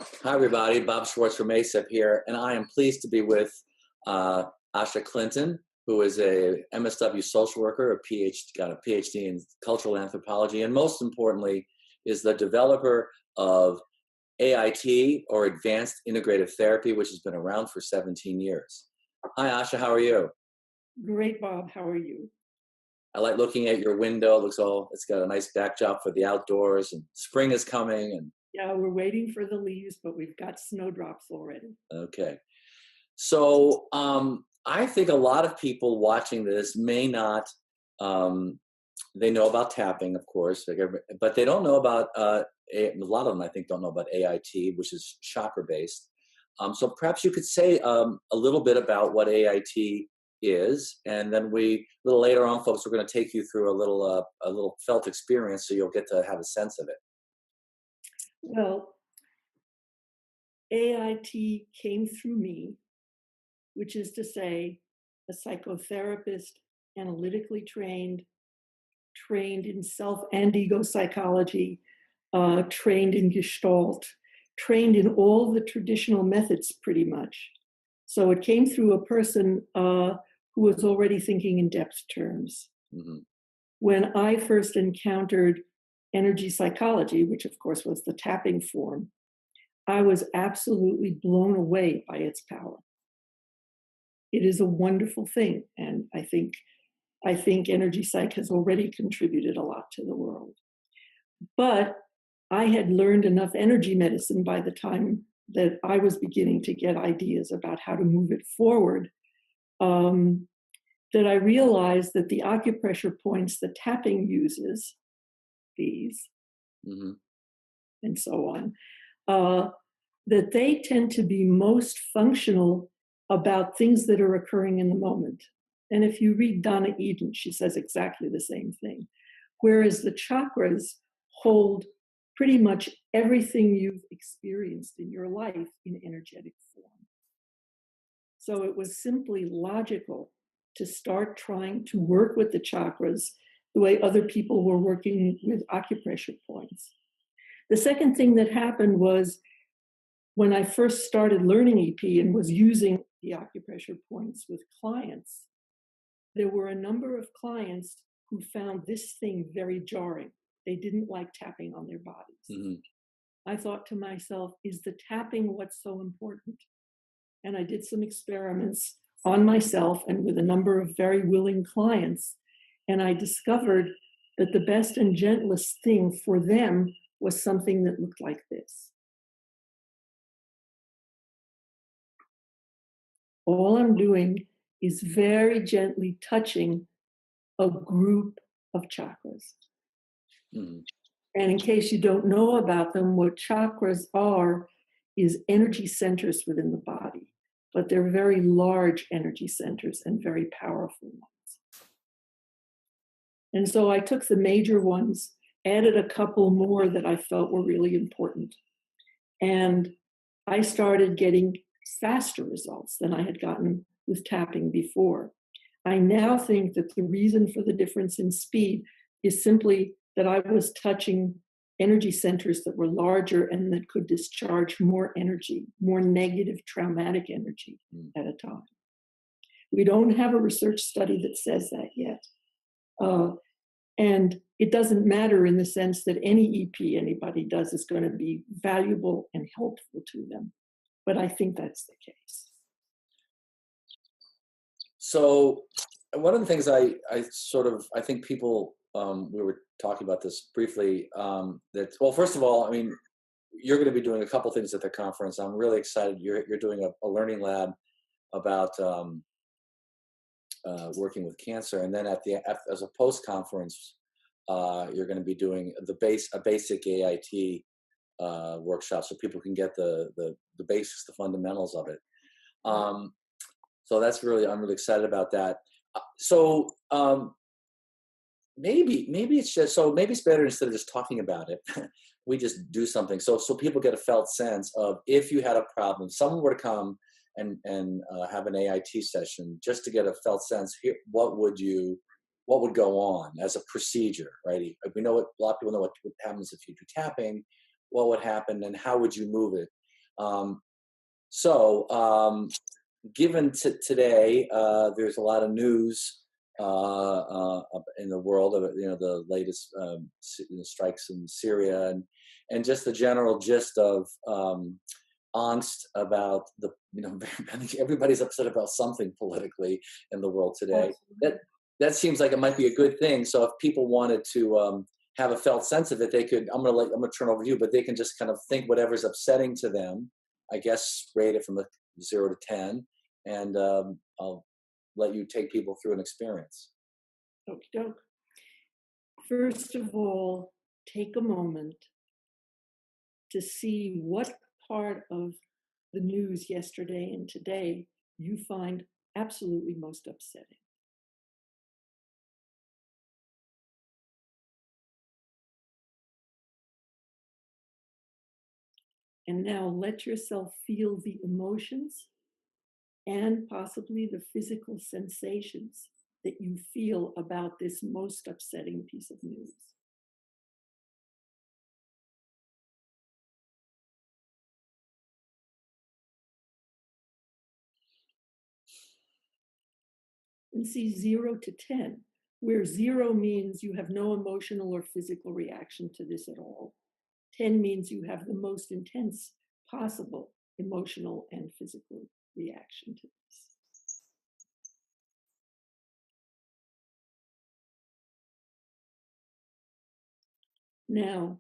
Hi, everybody. Bob Schwartz from ASAP here, and I am pleased to be with Asha Clinton, who is a MSW social worker, got a PhD in cultural anthropology, and most importantly, is the developer of AIT, or Advanced Integrative Therapy, which has been around for 17 years. Hi, Asha. How are you? Great, Bob. How are you? I like looking at your window. It's got a nice backdrop for the outdoors, and spring is coming. And Yeah, we're waiting for the leaves, but we've got snowdrops already. okay. So I think a lot of people watching this may not, they know about tapping, of course, but they don't know about, a lot of them I think don't know about AIT, which is chakra based. So perhaps you could say a little bit about what AIT is, and then a little later on, folks, we're going to take you through a little felt experience so you'll get to have a sense of it. Well, AIT came through me, which is to say, a psychotherapist, analytically trained in self and ego psychology, trained in Gestalt, trained in all the traditional methods pretty much. So it came through a person who was already thinking in depth terms. Mm-hmm. When I first encountered energy psychology, which of course was the tapping form, I was absolutely blown away by its power. It is a wonderful thing, and I think energy psych has already contributed a lot to the world. But I had learned enough energy medicine by the time that I was beginning to get ideas about how to move it forward, that I realized that the acupressure points the tapping uses, these, Mm-hmm. and so on, that they tend to be most functional about things that are occurring in the moment. And if you read Donna Eden, she says exactly the same thing. Whereas the chakras hold pretty much everything you've experienced in your life in energetic form. So it was simply logical to start trying to work with the chakras the way other people were working with acupressure points. The second thing that happened was when I first started learning EP and was using the acupressure points with clients, there were a number of clients who found this thing very jarring. They didn't like tapping on their bodies. Mm-hmm. I thought to myself, is the tapping what's so important? And I did some experiments on myself and with a number of very willing clients. And I discovered that the best and gentlest thing for them was something that looked like this. All I'm doing is very gently touching a group of chakras. Mm-hmm. And in case you don't know about them, what chakras are is energy centers within the body, but they're very large energy centers and very powerful ones. And so I took the major ones, added a couple more that I felt were really important. And I started getting faster results than I had gotten with tapping before. I now think that the reason for the difference in speed is simply that I was touching energy centers that were larger and that could discharge more energy, more negative traumatic energy at a time. We don't have a research study that says that yet. And it doesn't matter in the sense that any EP anybody does is going to be valuable and helpful to them. But I think that's the case. So one of the things I think people, we were talking about this briefly, well, first of all, I mean, you're going to be doing a couple things at the conference. I'm really excited. You're doing a learning lab about working with cancer. And then as a post-conference, you're going to be doing a basic AIT workshop so people can get the basics, the fundamentals of it. So I'm really excited about that. So maybe it's better instead of just talking about it, we just do something. So people get a felt sense of, if you had a problem, someone were to come and have an AIT session, just to get a felt sense here, what would go on as a procedure, right? We know a lot of people know what happens if you do tapping, what would happen, and how would you move it? Um, so, given today, there's a lot of news in the world of the latest strikes in Syria and just the general gist of angst about I think everybody's upset about something politically in the world today. That Absolutely. that seems like it might be a good thing. So if people wanted to have a felt sense of it, they could. I'm gonna turn over to you, but they can just kind of think whatever's upsetting to them. I guess rate it from a 0 to 10, and I'll let you take people through an experience. Okie doke. First of all, take a moment to see what part of the news yesterday and today you find absolutely most upsetting. And now let yourself feel the emotions and possibly the physical sensations that you feel about this most upsetting piece of news. And see 0 to 10, where 0 means you have no emotional or physical reaction to this at all. 10 means you have the most intense possible emotional and physical reaction to this. Now,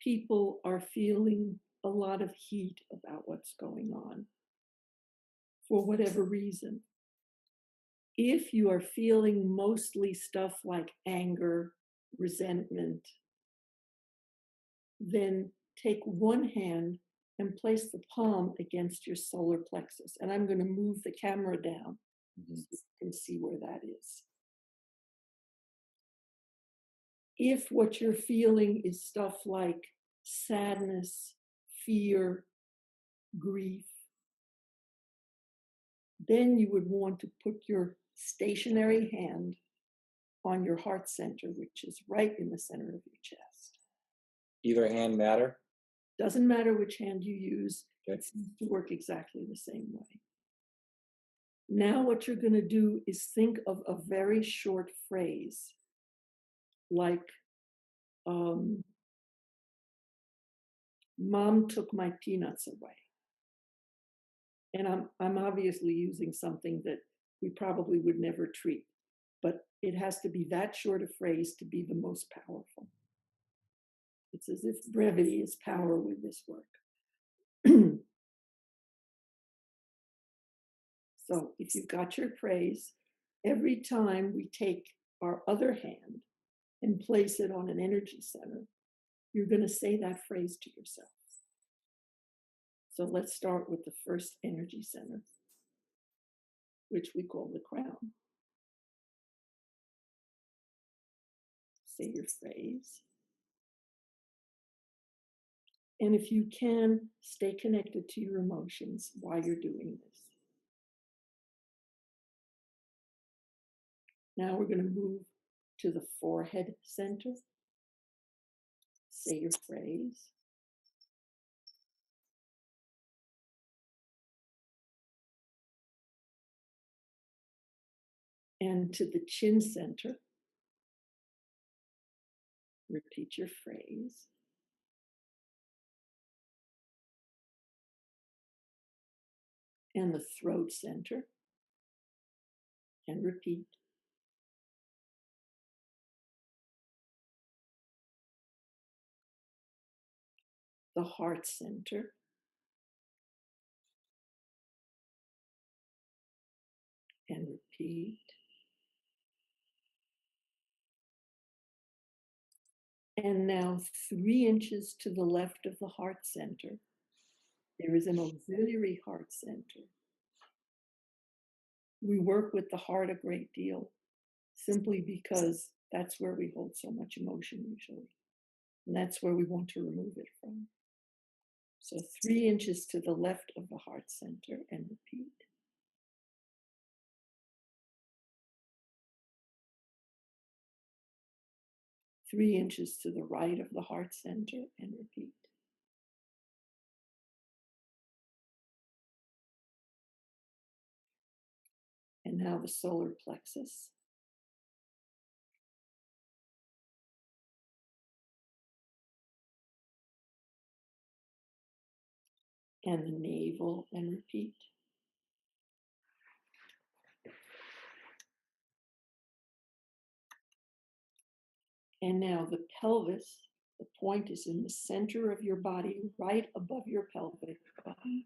people are feeling a lot of heat about what's going on for whatever reason. If you are feeling mostly stuff like anger, resentment, then take one hand and place the palm against your solar plexus. And I'm going to move the camera down Mhm. so you can see where that is. If what you're feeling is stuff like sadness, fear, grief, then you would want to put your stationary hand on your heart center, which is right in the center of your chest. Either hand matter. Doesn't matter which hand you use, Okay. it seems to work exactly the same way. Now, what you're going to do is think of a very short phrase like, Mom took my peanuts away. And I'm obviously using something that we probably would never treat, but it has to be that short a phrase to be the most powerful. It's as if brevity is power with this work. So if you've got your praise, every time we take our other hand and place it on an energy center, you're going to say that phrase to yourself. So let's start with the first energy center, which we call the crown. Say your phrase. And if you can, stay connected to your emotions while you're doing this. Now we're going to move to the forehead center. Say your phrase. And to the chin center, repeat your phrase. And the throat center, and repeat. The heart center, and repeat. And now 3 inches to the left of the heart center, there is an auxiliary heart center. We work with the heart a great deal simply because that's where we hold so much emotion usually. And that's where we want to remove it from. So 3 inches to the left of the heart center, and repeat. Three inches to the right of the heart center, and repeat. now the solar plexus. And the navel, and repeat. And now the pelvis, the point is in the center of your body, right above your pelvic bone.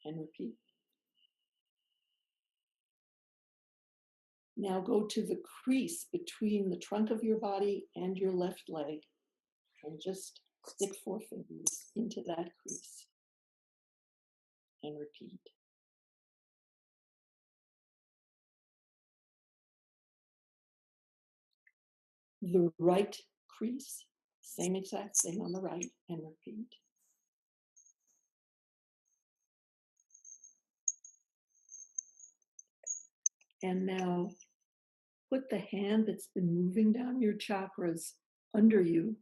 And repeat. Now go to the crease between the trunk of your body and your left leg, and just stick 4 fingers into that crease. And repeat. The right crease, same exact thing on the right, and repeat. And now put the hand that's been moving down your chakras under you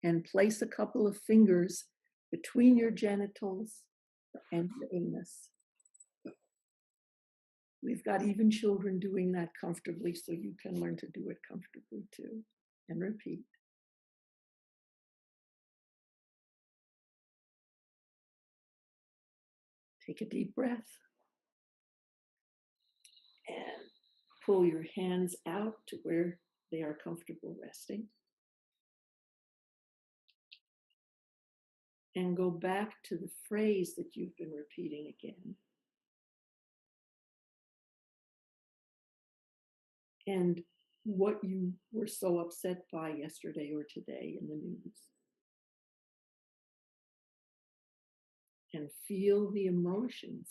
and place a couple of fingers between your genitals and your anus. We've got even children doing that comfortably, so you can learn to do it comfortably too. And repeat. Take a deep breath and pull your hands out to where they are comfortable resting. And go back to the phrase that you've been repeating again. And what you were so upset by yesterday or today in the news. And feel the emotions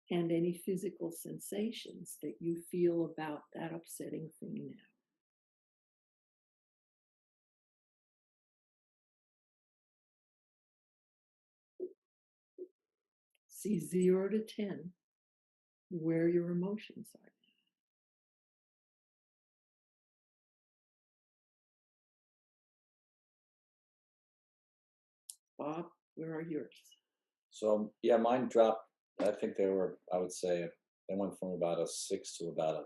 and any physical sensations that you feel about that upsetting thing now. See 0 to 10 where your emotions are. Bob, where are yours? So yeah, mine dropped. I think they were. I would say they went from about a 6 to about a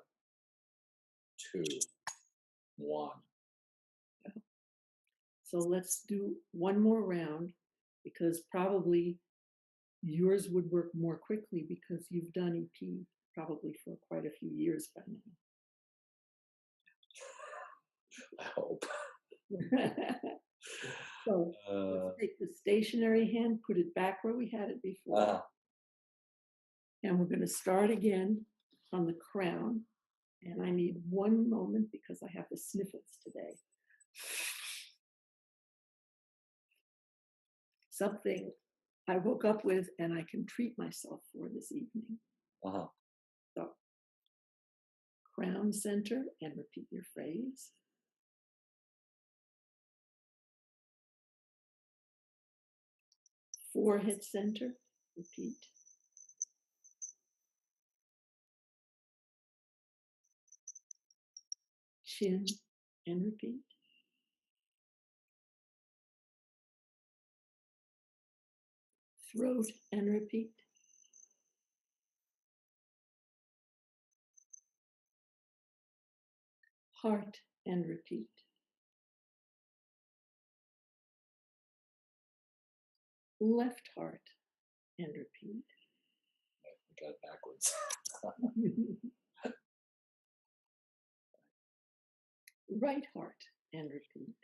2, 1. So let's do one more round, because probably yours would work more quickly because you've done EP probably for quite a few years by I hope. now. So let's take the stationary hand, put it back where we had it before. And we're going to start again on the crown. And I need one moment because I have the sniffles today. Something I woke up with and I can treat myself for this evening. So, crown center, and repeat your phrase. Forehead center, repeat. Chin, and repeat. Throat, and repeat. Heart, and repeat. Left heart, and repeat. I got it backwards. Right heart, and repeat.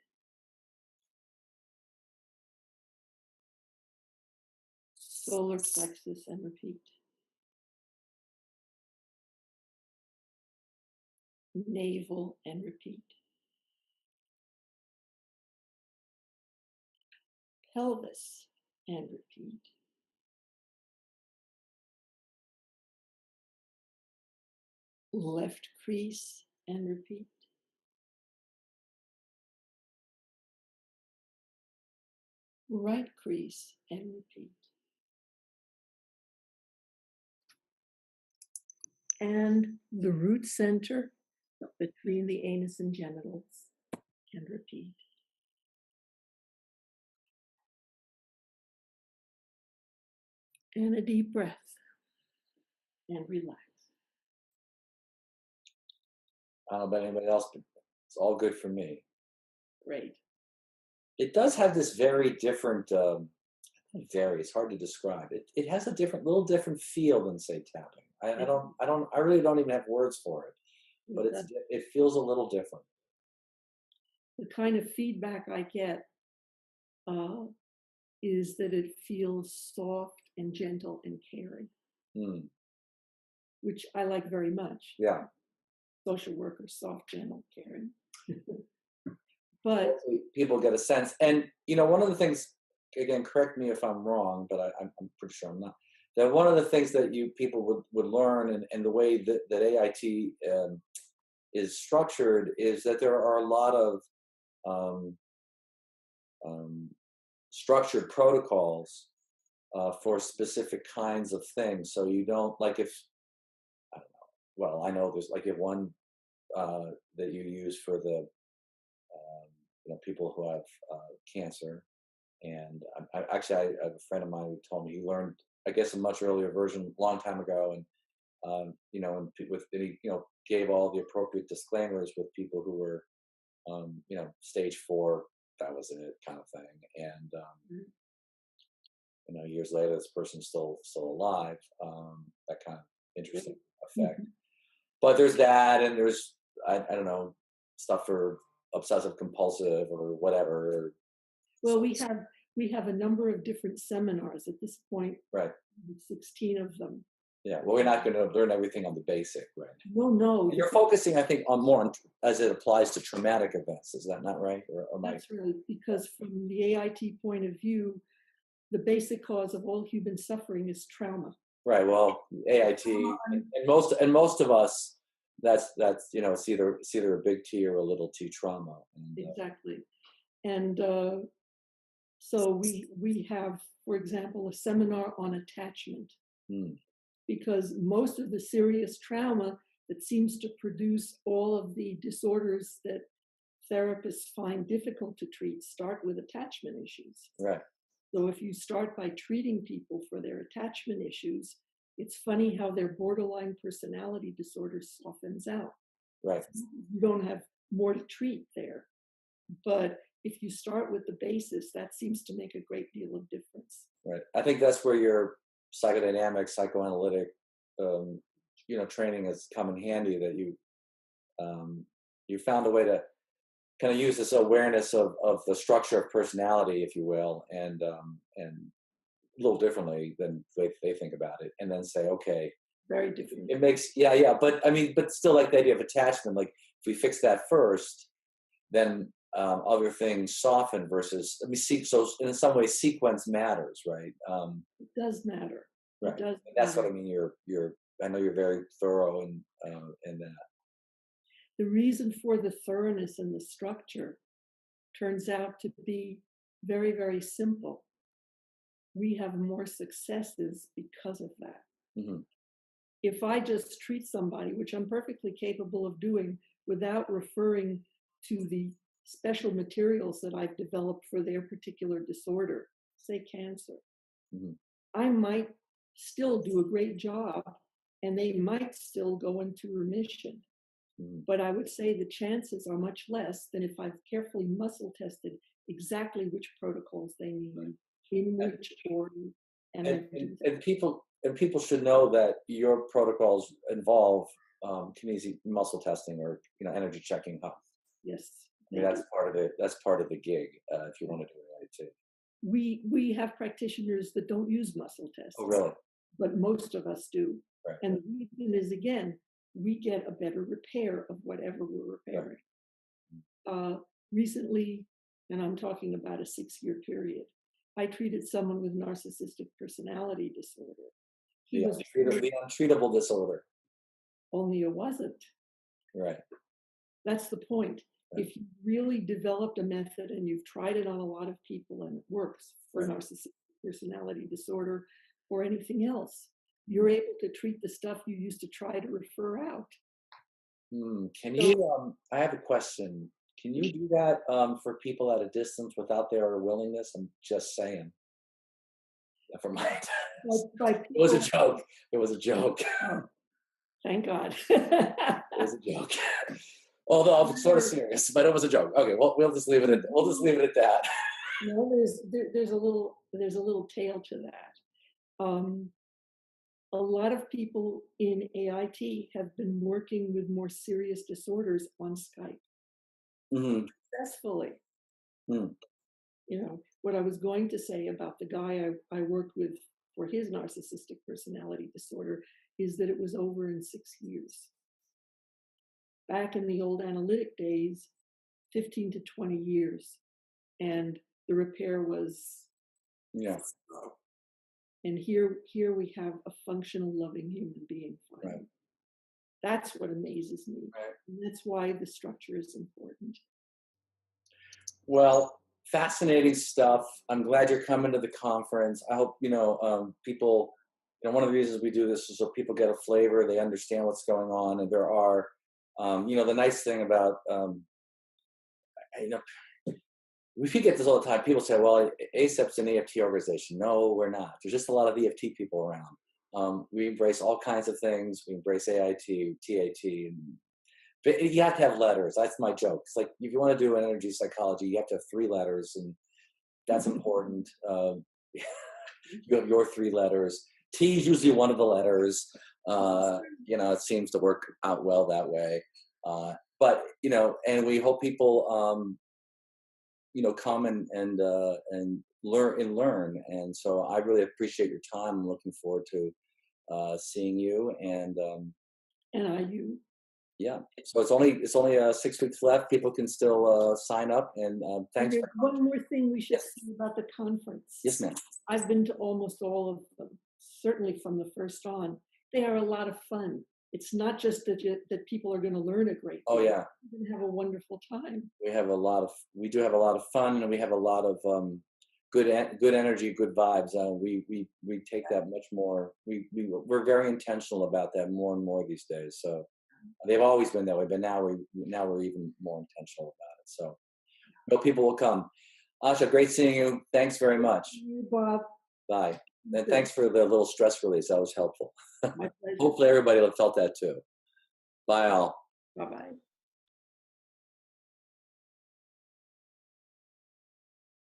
Solar plexus, and repeat. Navel, and repeat. Pelvis, and repeat. Left crease, and repeat. Right crease, and repeat. And the root center between the anus and genitals, and repeat. And a deep breath and relax. I don't know about anybody else, but it's all good for me. Great. It does have this very different, very, it's hard to describe. It has a little different feel than say tapping. I really don't even have words for it, but it feels a little different. The kind of feedback I get uh, is that it feels soft and gentle and caring, Mm, which I like very much. yeah. Social worker, soft, gentle, caring. But Hopefully people get a sense. And, one of the things, again, correct me if I'm wrong, but I'm pretty sure I'm not, that one of the things that you people would learn and the way that AIT is structured is that there are a lot of um, um, structured protocols for specific kinds of things. So you don't like if I don't know. Well, I know there's like you have one that you use for the people who have cancer, and I have a friend of mine who told me he learned I guess a much earlier version a long time ago, and and he gave all the appropriate disclaimers with people who were stage 4, that was it kind of thing, and years later this person's still alive. That kind of interesting effect. mhm. But there's that, and there's I don't know, stuff for obsessive compulsive or whatever. Well, we have a number of different seminars at this point, Right. 16 of them. Yeah. Well, we're not going to learn everything on the basic, right? No, no, And you're focusing, I think, on more on, as it applies to traumatic events. Is that not right? Or am I? that's right, because from the AIT point of view, the basic cause of all human suffering is trauma. Right. Well, AIT and most of us, that's it's either a big T or a little T trauma. And, Exactly. And so we have, for example, a seminar on attachment, hmm, because most of the serious trauma that seems to produce all of the disorders that therapists find difficult to treat start with attachment issues. right. So if you start by treating people for their attachment issues, it's funny how their borderline personality disorder softens out. Right. You don't have more to treat there. But if you start with the basis, that seems to make a great deal of difference. Right. I think that's where your psychodynamic, psychoanalytic, training has come in handy. That you found a way to kind of use this awareness of the structure of personality, if you will, and a little differently than the way they think about it, and then say, okay, Very different. it makes yeah, but I mean, but still, like the idea of attachment, like if we fix that first, then other things soften versus let me see. So in some ways, sequence matters, right? It does matter. Right. It does And that's what matter. I mean. You're. I know you're very thorough in that. The reason for the thoroughness and the structure turns out to be very, very simple. We have more successes because of that. Hmm. If I just treat somebody, which I'm perfectly capable of doing without referring to the special materials that I've developed for their particular disorder, say cancer, Hmm. I might still do a great job and they might still go into remission. Hmm. But I would say the chances are much less than if I've carefully muscle tested exactly which protocols they need, in which order, and And, I've and, do and people should know that your protocols involve kinetic muscle testing or energy checking. Huh? yes, I mean, they do. that's part of it. That's part of the gig. If you want to do it right too. We have practitioners that don't use muscle Oh, tests, really? but most of us do. Right. And the reason is, again, we get a better repair of whatever we're repairing. Recently, and I'm talking about a 6-year period, I treated someone with narcissistic personality disorder. He was The untreatable disorder. only it wasn't. Right. That's the point. Right. If you really developed a method and you've tried it on a lot of people and it works for Right. narcissistic personality disorder or anything else, you're able to treat the stuff you used to try to refer out. Can So you? I have a question. Can you do that for people at a distance without their willingness? I'm just saying. Never mind. by It was a people. joke. It was a joke. Oh, thank God. It was a joke. Although I'm sort of serious, but it was a joke. Okay, well, we'll just leave it at that. No, there's a little tail to that. A lot of people in AIT have been working with more serious disorders on Skype Mm-hmm. successfully. Mm. You know, what I was going to say about the guy I worked with for his narcissistic personality disorder is that it was over in 6 years. Back in the old analytic days, 15 to 20 years. And the repair was Yeah. slow. And here we have a functional, loving human being finally. Right. That's what amazes me. Right. And that's why the structure is important. Well, fascinating stuff. I'm glad you're coming to the conference. I hope, people, one of the reasons we do this is so people get a flavor, they understand what's going on. And there are, the nice thing about, we get this all the time. People say, well, ACEP's an EFT organization. No, we're not. There's just a lot of EFT people around. We embrace all kinds of things. We embrace AIT, TAT, but you have to have letters. That's my joke. It's like, if you want to do energy psychology, you have to have 3 letters, and that's important. You have your 3 letters. T is usually one of the letters. It seems to work out well that way. But and we hope people, come and learn. And so I really appreciate your time. I'm looking forward to seeing you. And You. yeah, so it's only 6 weeks left. People can still sign up. And thanks. There's one more thing we should Yes. say about the conference. Yes, ma'am. I've been to almost all of them, certainly from the first on. They are a lot of fun. It's not just that people are going to learn a great deal. Oh yeah, You're going to have a wonderful time. we do have a lot of fun, and we have a lot of good energy, good vibes. We take that much more. We're very intentional about that more and more these days. So they've always been that way, but now we're even more intentional about it. So people will come. Asha, great seeing you. Thanks very much. You, Bob. Bye. And thanks for the little stress release. That was helpful. My pleasure. Hopefully everybody felt that too. Bye all. Bye-bye.